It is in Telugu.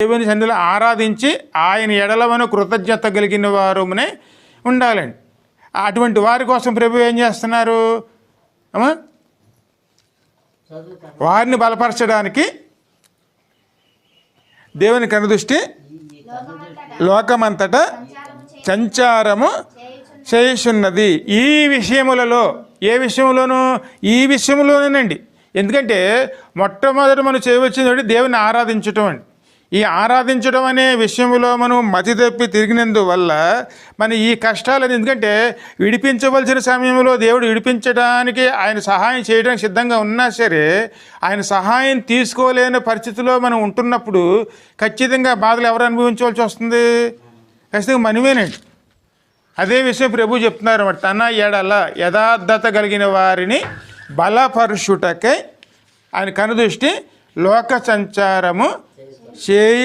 దేవుని సన్నిధిలో ఆరాధించి ఆయన ఎడలమను కృతజ్ఞత కలిగిన వారునే ఉండాలండి. అటువంటి వారి కోసం ప్రభు ఏం చేస్తున్నారు? వారిని బలపరచడానికి దేవుని కనుదృష్టి లోకమంతటా సంచారము చేయుచున్నది. ఈ విషయములలో, ఏ విషయంలోనూ? ఈ విషయంలోనేనండి. ఎందుకంటే మొట్టమొదట మనం చేయవలసింది దేవుని ఆరాధించటం అండి. ఈ ఆరాధించడం అనే విషయంలో మనం మతి తప్పి తిరిగినందువల్ల మన ఈ కష్టాలు, ఎందుకంటే విడిపించవలసిన సమయంలో దేవుడు విడిపించడానికి ఆయన సహాయం చేయడానికి సిద్ధంగా ఉన్నా సరే, ఆయన సహాయం తీసుకోలేని పరిస్థితిలో మనం ఉంటున్నప్పుడు ఖచ్చితంగా బాధలు ఎవరు అనుభవించవలసి వస్తుంది? ఖచ్చితంగా మనమేనండి. అదే విషయం ప్రభు చెప్తున్నారు అన్నమాట. తన ఎడల యథార్థత కలిగిన వారిని బలపరుచుటకై ఆయన కనుదృష్టి లోక సంచారము చేయ